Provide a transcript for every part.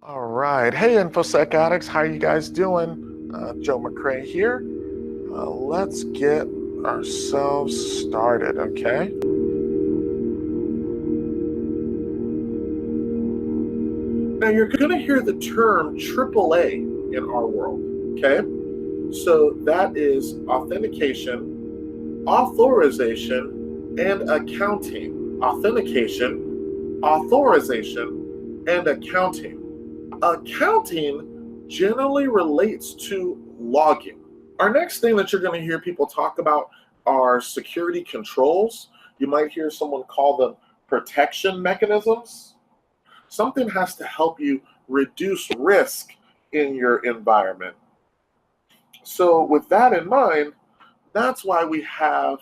All right. Hey, InfoSec addicts. How you guys doing? Joe McCray here. Let's get ourselves started, okay? Now, you're going to hear the term AAA in our world, okay? So that is authentication, authorization, and accounting. Authentication, authorization, and accounting. Accounting generally relates to logging. Our next thing that you're going to hear people talk about are security controls. You might hear someone call them protection mechanisms. Something has to help you reduce risk in your environment. So with that in mind, that's why we have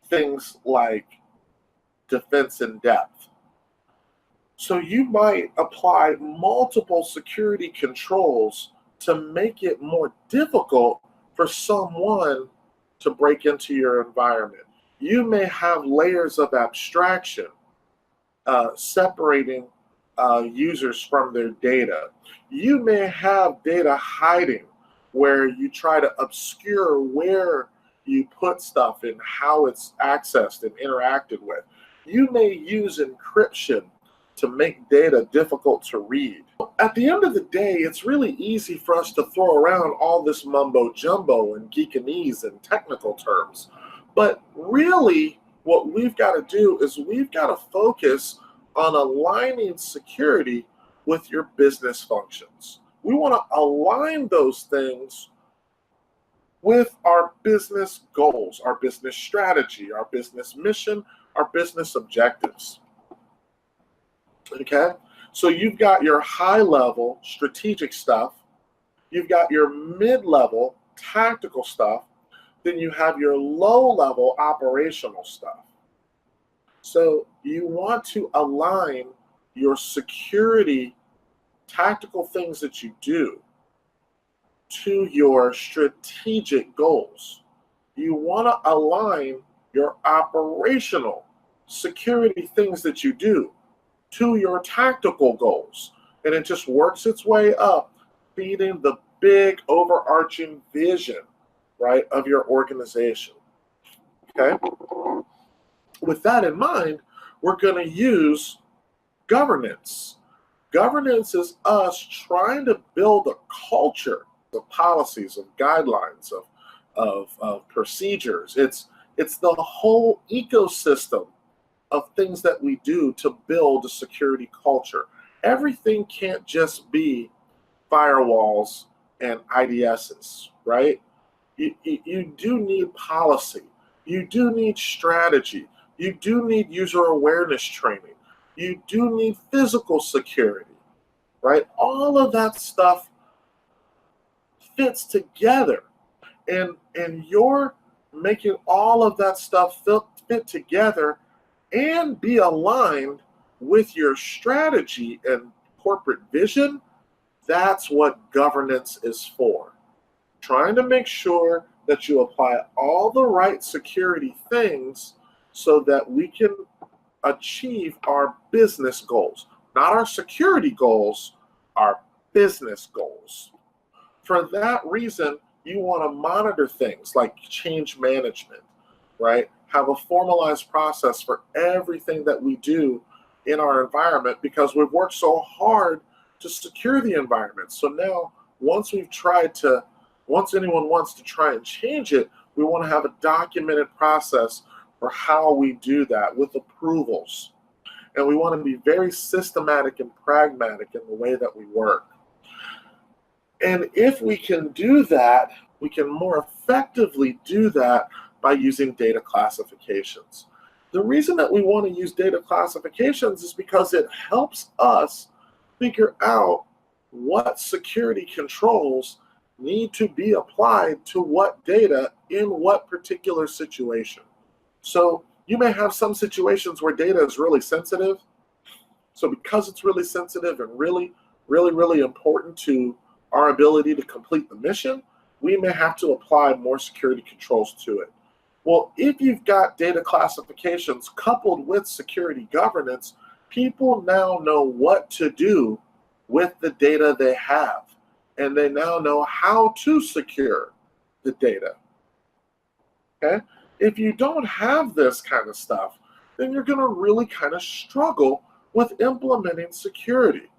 things like defense in depth. So you might apply multiple security controls to make it more difficult for someone to break into your environment. You may have layers of abstraction separating users from their data. You may have data hiding where you try to obscure where you put stuff and how it's accessed and interacted with. You may use encryption to make data difficult to read. At the end of the day, it's really easy for us to throw around all this mumbo jumbo and geekanese and technical terms. But really, what we've got to do is we've got to focus on aligning security with your business functions. We want to align those things with our business goals, our business strategy, our business mission, our business objectives. Okay, so you've got your high-level strategic stuff, you've got your mid-level tactical stuff, then you have your low-level operational stuff. So you want to align your security tactical things that you do to your strategic goals. You want to align your operational security things that you do to your tactical goals. And it just works its way up, feeding the big overarching vision, right, of your organization. Okay? With that in mind, we're going to use governance. Governance is us trying to build a culture of policies, of guidelines, of procedures. It's the whole ecosystem of things that we do to build a security culture. Everything can't just be firewalls and IDSs, right? You do need policy. You do need strategy. You do need user awareness training. You do need physical security, right? All of that stuff fits together. And you're making all of that stuff fit together and be aligned with your strategy and corporate vision. That's what governance is for. Trying to make sure that you apply all the right security things so that we can achieve our business goals. Not our security goals, our business goals. For that reason, you want to monitor things like change management, right? Have a formalized process for everything that we do in our environment because we've worked so hard to secure the environment. So now, once anyone wants to try and change it, we want to have a documented process for how we do that with approvals. And we want to be very systematic and pragmatic in the way that we work. And if we can do that, we can more effectively do that by using data classifications. The reason that we want to use data classifications is because it helps us figure out what security controls need to be applied to what data in what particular situation. So you may have some situations where data is really sensitive. So because it's really sensitive and really, really, really important to our ability to complete the mission, we may have to apply more security controls to it. Well, if you've got data classifications coupled with security governance, people now know what to do with the data they have, and they now know how to secure the data. Okay? If you don't have this kind of stuff, then you're going to really kind of struggle with implementing security.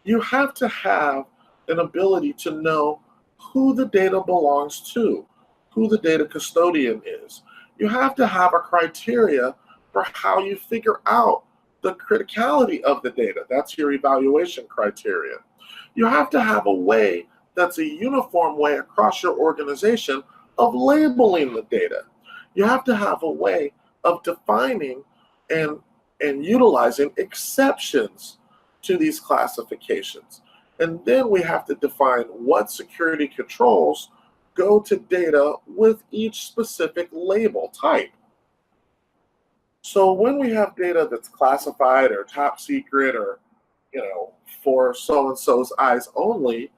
You have to have an ability to know who the data belongs to, who the data custodian is. You have to have a criteria for how you figure out the criticality of the data. That's your evaluation criteria. You have to have a way that's a uniform way across your organization of labeling the data. You have to have a way of defining and utilizing exceptions to these classifications. And then we have to define what security controls go to data with each specific label type. So when we have data that's classified or top secret or, for so-and-so's eyes only,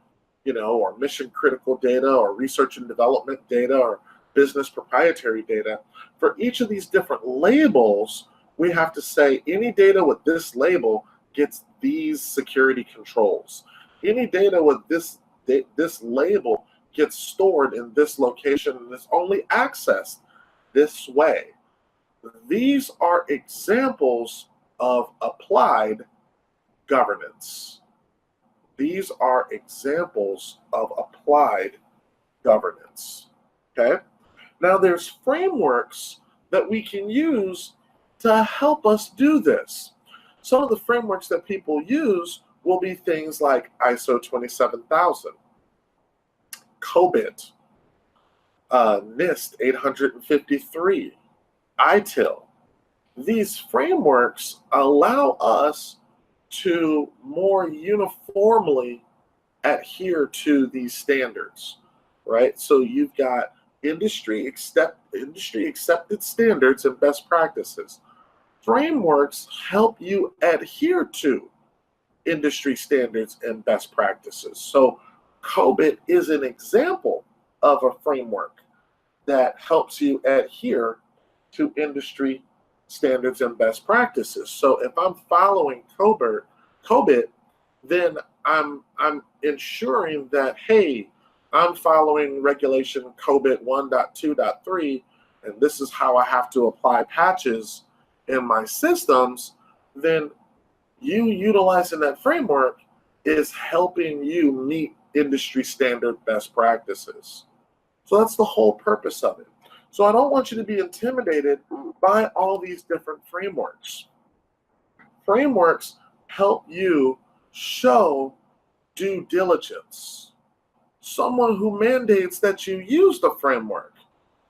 or mission critical data or research and development data or business proprietary data, for each of these different labels, we have to say any data with this label gets these security controls. Any data with this label gets stored in this location and is only accessed this way. These are examples of applied governance. These are examples of applied governance. Okay? Now there's frameworks that we can use to help us do this. Some of the frameworks that people use will be things like ISO 27000, COBIT, NIST 853, ITIL. These frameworks allow us to more uniformly adhere to these standards, right? So you've got industry accepted standards and best practices. Frameworks help you adhere to industry standards and best practices. So COBIT is an example of a framework that helps you adhere to industry standards and best practices. So if I'm following COBIT, then I'm ensuring that, hey, I'm following regulation COBIT 1.2.3, and this is how I have to apply patches in my systems. Then you utilizing that framework is helping you meet industry standard best practices. So that's the whole purpose of it. So I don't want you to be intimidated by all these different frameworks. Frameworks help you show due diligence. Someone who mandates that you use the framework,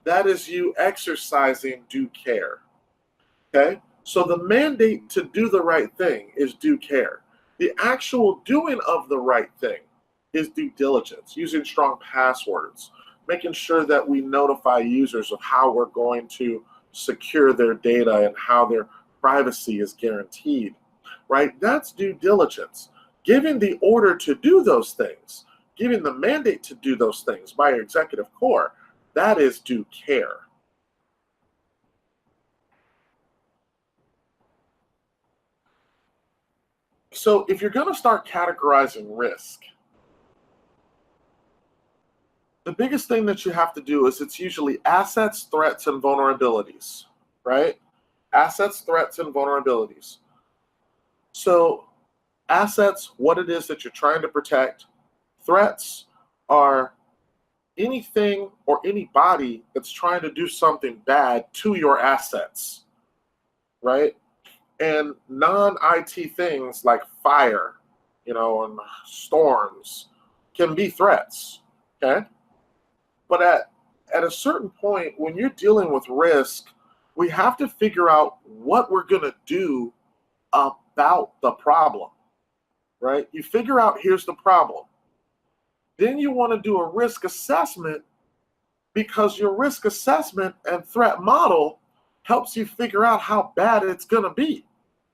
that is you exercising due care. Okay? So the mandate to do the right thing is due care. The actual doing of the right thing is due diligence, using strong passwords, making sure that we notify users of how we're going to secure their data and how their privacy is guaranteed, right? That's due diligence. Giving the order to do those things, giving the mandate to do those things by your executive core, that is due care. So if you're going to start categorizing risk, the biggest thing that you have to do is it's usually assets, threats, and vulnerabilities, right? Assets, threats, and vulnerabilities. So assets, what it is that you're trying to protect. Threats are anything or anybody that's trying to do something bad to your assets, right? And non-IT things like fire, and storms can be threats, okay? But at a certain point, when you're dealing with risk, we have to figure out what we're going to do about the problem, right? You figure out, here's the problem. Then you want to do a risk assessment, because your risk assessment and threat model helps you figure out how bad it's going to be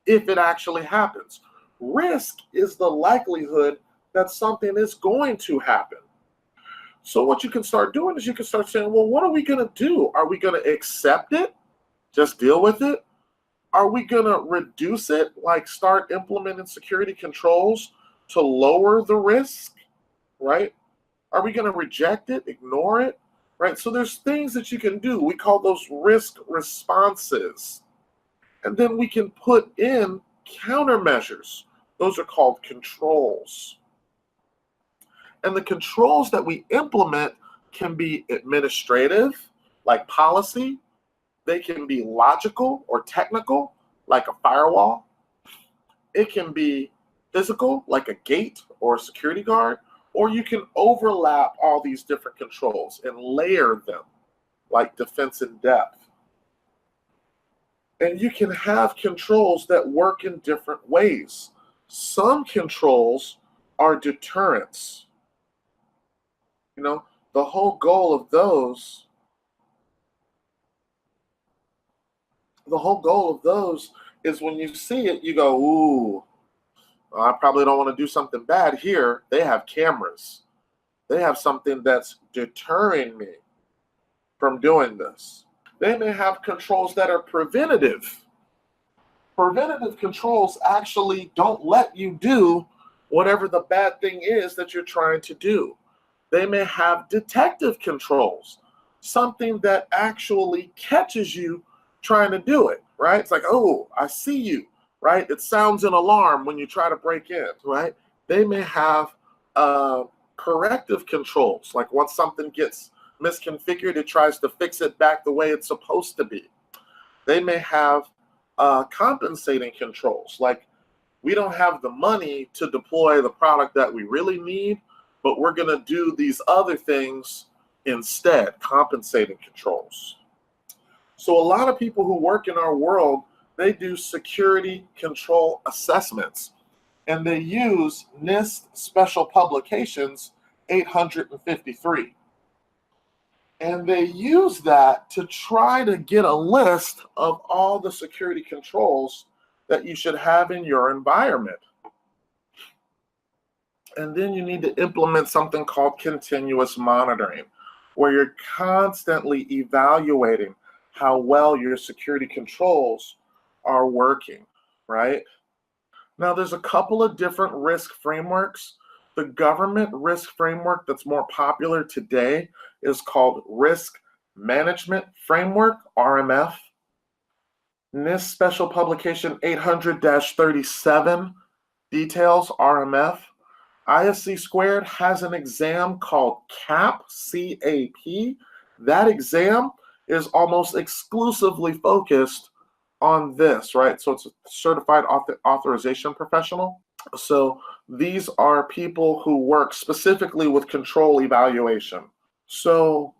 if it actually happens. Risk is the likelihood that something is going to happen. So what you can start doing is you can start saying, well, what are we going to do? Are we going to accept it? Just deal with it? Are we going to reduce it, like start implementing security controls to lower the risk, right? Are we going to reject it, ignore it, right? So there's things that you can do. We call those risk responses. And then we can put in countermeasures. Those are called controls. And the controls that we implement can be administrative, like policy. They can be logical or technical, like a firewall. It can be physical, like a gate or a security guard. Or you can overlap all these different controls and layer them, like defense in depth. And you can have controls that work in different ways. Some controls are deterrents. You know, the whole goal of those is when you see it, you go, ooh, I probably don't want to do something bad here. They have cameras. They have something that's deterring me from doing this. They may have controls that are preventative. Preventative controls actually don't let you do whatever the bad thing is that you're trying to do. They may have detective controls, something that actually catches you trying to do it, right? It's like, oh, I see you, right? It sounds an alarm when you try to break in, right? They may have corrective controls, like once something gets misconfigured, it tries to fix it back the way it's supposed to be. They may have compensating controls, like we don't have the money to deploy the product that we really need, but we're going to do these other things instead, compensating controls. So a lot of people who work in our world, they do security control assessments, and they use NIST Special Publications 853. And they use that to try to get a list of all the security controls that you should have in your environment. And then you need to implement something called continuous monitoring, where you're constantly evaluating how well your security controls are working, right? Now, there's a couple of different risk frameworks. The government risk framework that's more popular today is called Risk Management Framework, RMF. NIST Special Publication 800-37 details RMF. ISC Squared has an exam called CAP, C-A-P. That exam is almost exclusively focused on this, right? So it's a certified authorization professional. So these are people who work specifically with control evaluation. So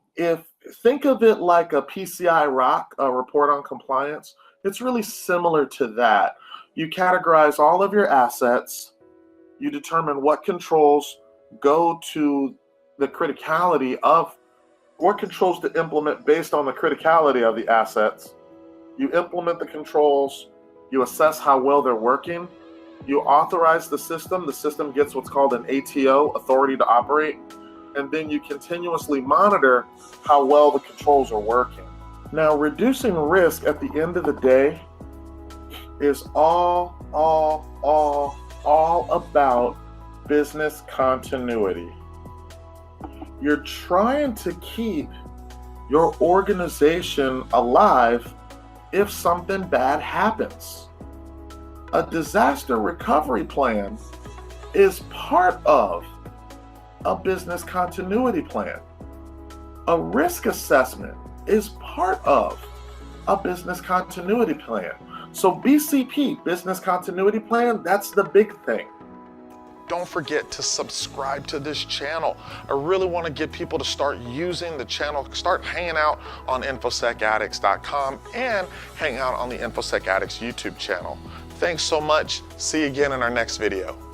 think of it like a PCI ROC, a report on compliance. It's really similar to that. You categorize all of your assets. You determine what controls go to the criticality of, what controls to implement based on the criticality of the assets. You implement the controls. You assess how well they're working. You authorize the system. The system gets what's called an ATO, authority to operate. And then you continuously monitor how well the controls are working. Now, reducing risk at the end of the day is all about business continuity. You're trying to keep your organization alive if something bad happens. A disaster recovery plan is part of a business continuity plan. A risk assessment is part of a business continuity plan. So BCP, business continuity plan, that's the big thing. Don't forget to subscribe to this channel. I really want to get people to start using the channel, start hanging out on Infosecaddicts.com and hang out on the Infosec Addicts YouTube channel. Thanks so much. See you again in our next video.